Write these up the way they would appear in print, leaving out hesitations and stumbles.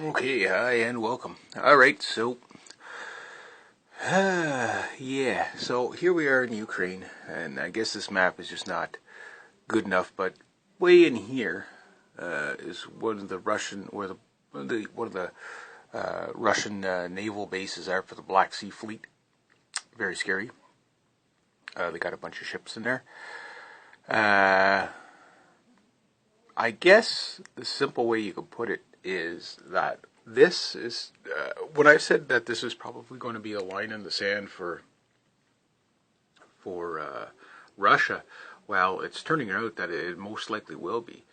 Okay, hi and welcome. Alright, so, yeah, so here we are in Ukraine, and I guess this map is just not good enough, but way in here is one of the Russian, Russian naval bases are for the Black Sea Fleet. Very scary. They got a bunch of ships in there. I guess the simple way you could put it is that this is, when I said that this is probably going to be a line in the sand for Russia, well, it's turning out that it most likely will be.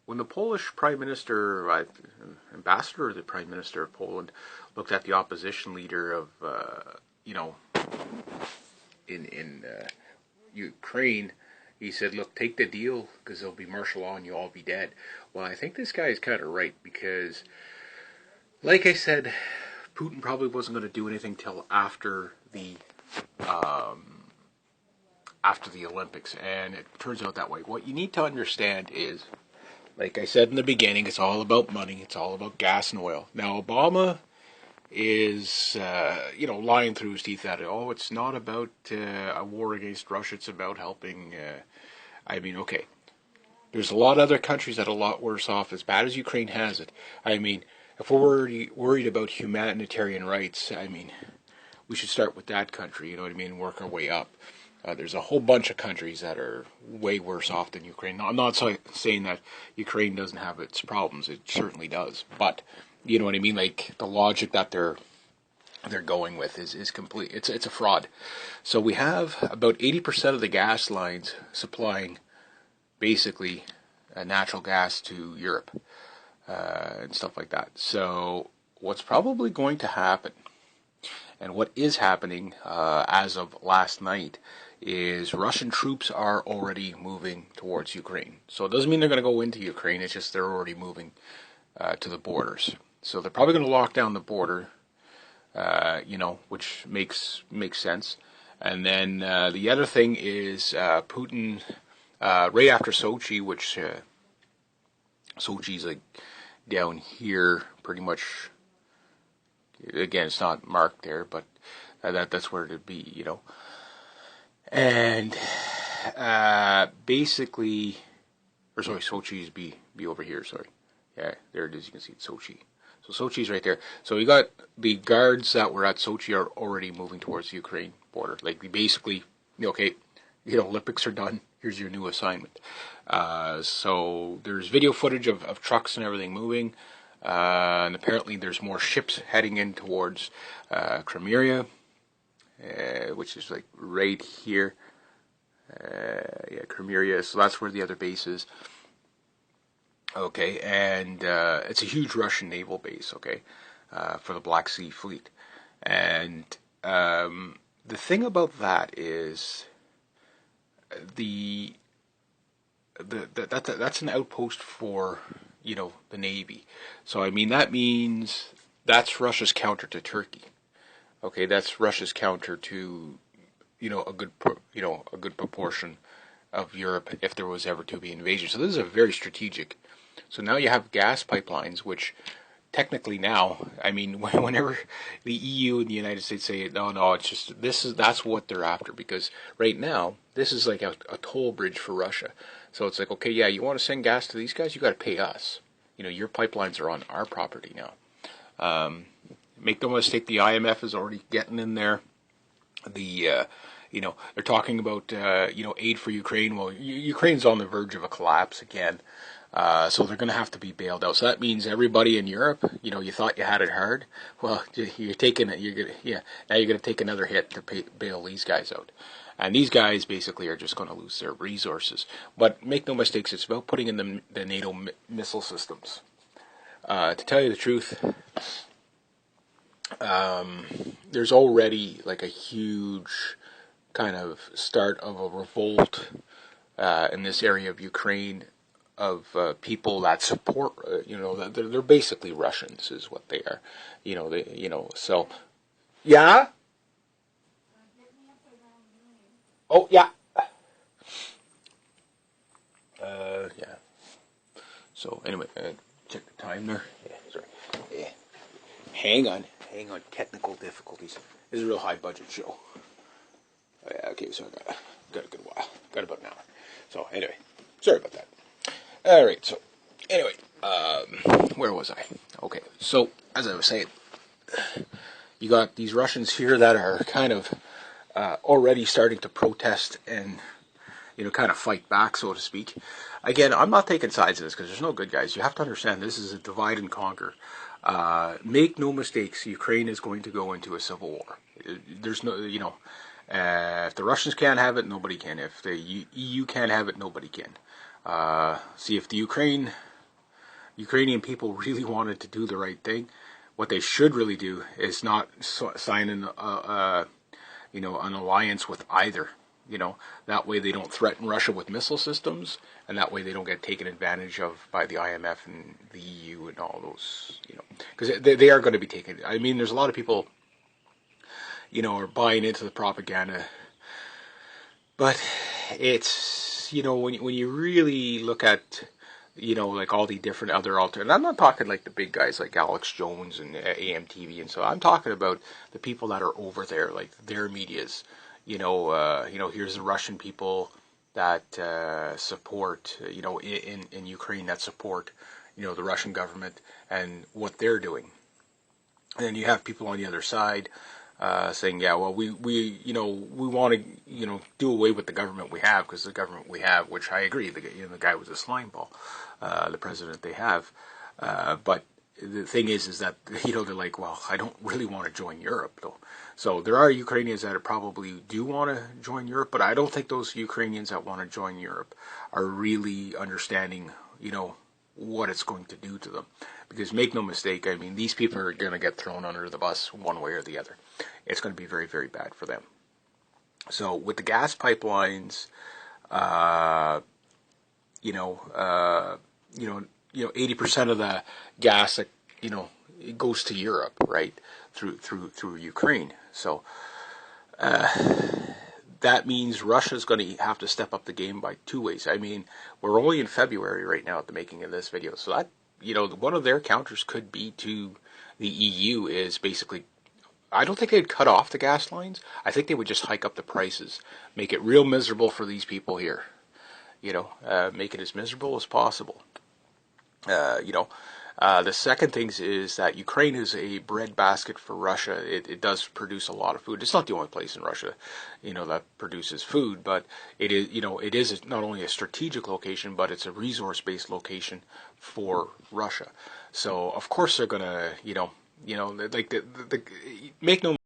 When the Polish Prime Minister, ambassador or the Prime Minister of Poland, looked at the opposition leader of, in Ukraine, he said, look, take the deal because there'll be martial law and you'll all be dead. Well, I think this guy is kind of right because, like I said, Putin probably wasn't going to do anything till after the Olympics, and it turns out that way. What you need to understand is, like I said in the beginning, it's all about money. It's all about gas and oil. Now, Obama is, lying through his teeth at it. Oh, it's not about a war against Russia. It's about helping. Okay. There's a lot of other countries that are a lot worse off, as bad as Ukraine has it. I mean, if we're worried about humanitarian rights, we should start with that country, you know what I mean, work our way up. There's a whole bunch of countries that are way worse off than Ukraine. I'm not saying that Ukraine doesn't have its problems. It certainly does. But, you know what I mean, like, the logic that they're going with is complete. It's a fraud. So we have about 80% of the gas lines supplying basically natural gas to Europe and stuff like that. So what's probably going to happen, and what is happening as of last night, is Russian troops are already moving towards Ukraine. So it doesn't mean they're going to go into Ukraine. It's just they're already moving to the borders. So they're probably going to lock down the border, which makes sense. And then the other thing is Putin, right after Sochi, which Sochi's like down here pretty much. Again, it's not marked there, but that's where it'd be, And basically, Sochi's be over here. Sorry, yeah, there it is. You can see it's Sochi. So Sochi's right there. So you got the guards that were at Sochi are already moving towards the Ukraine border. Like, basically, okay, Olympics are done. Here's your new assignment. So there's video footage of trucks and everything moving. And apparently there's more ships heading in towards Crimea, which is like right here. Crimea. So that's where the other base is. Okay, and it's a huge Russian naval base, okay, for the Black Sea Fleet. And the thing about that is that's an outpost for, the Navy. So, that means that's Russia's counter to Turkey. Okay, that's Russia's counter to, a good proportion of Europe if there was ever to be invasion. So this is a very strategic. So now you have gas pipelines, which technically now, whenever the EU and the United States say, no, it's just, that's what they're after, because right now, this is like a toll bridge for Russia. So it's like, okay, yeah, you want to send gas to these guys, you got to pay us. Your pipelines are on our property now. Make no mistake, the IMF is already getting in there. They're talking about, aid for Ukraine. Well, Ukraine's on the verge of a collapse again. So they're going to have to be bailed out. So that means everybody in Europe, you thought you had it hard. Well, you're taking it. Now you're going to take another hit to bail these guys out. And these guys basically are just going to lose their resources. But make no mistakes, it's about putting in the NATO missile systems. To tell you the truth, there's already like a huge kind of start of a revolt in this area of Ukraine of people that support, they're basically Russians is what they are. So, yeah. Oh, yeah. Yeah. So, anyway, check the time there. Yeah. Sorry. Yeah. Hang on, technical difficulties. This is a real high budget show. Yeah, okay, so I got a good while. Got about an hour. So anyway, sorry about that. All right, so anyway, where was I? Okay, so as I was saying, you got these Russians here that are kind of already starting to protest and kind of fight back, so to speak. Again, I'm not taking sides in this because there's no good guys. You have to understand this is a divide and conquer. Make no mistakes, Ukraine is going to go into a civil war. There's no, if the Russians can't have it, nobody can. If the EU can't have it, nobody can. See, if the Ukrainian people really wanted to do the right thing, what they should really do is not sign an alliance with either. That way they don't threaten Russia with missile systems, and that way they don't get taken advantage of by the IMF and the EU and all those, because they are going to be taken. I mean, there's a lot of people, are buying into the propaganda, but it's, when you really look at, like all the different other alternatives. I'm not talking like the big guys like Alex Jones and AMTV and so. I'm talking about the people that are over there, like their medias. Here's the Russian people that support, in Ukraine that support, the Russian government and what they're doing. And then you have people on the other side saying, yeah, well, we want to, do away with the government we have because the government we have, which I agree, the guy was a slime ball, the president they have, but the thing is that, they're like, well, I don't really want to join Europe, though. So there are Ukrainians that probably do want to join Europe, but I don't think those Ukrainians that want to join Europe are really understanding, what it's going to do to them. Because make no mistake, I mean, these people are going to get thrown under the bus one way or the other. It's going to be very, very bad for them. So with the gas pipelines, 80% of the gas that, it goes to Europe, right, through Ukraine. So that means Russia's going to have to step up the game by two ways. I mean, we're only in February right now at the making of this video, so that, one of their counters could be to the EU is basically, I don't think they'd cut off the gas lines. I think they would just hike up the prices, make it real miserable for these people here. Make it as miserable as possible. The second thing is that Ukraine is a breadbasket for Russia. It does produce a lot of food. It's not the only place in Russia, that produces food, but it is not only a strategic location, but it's a resource-based location for Russia. So of course they're gonna, make no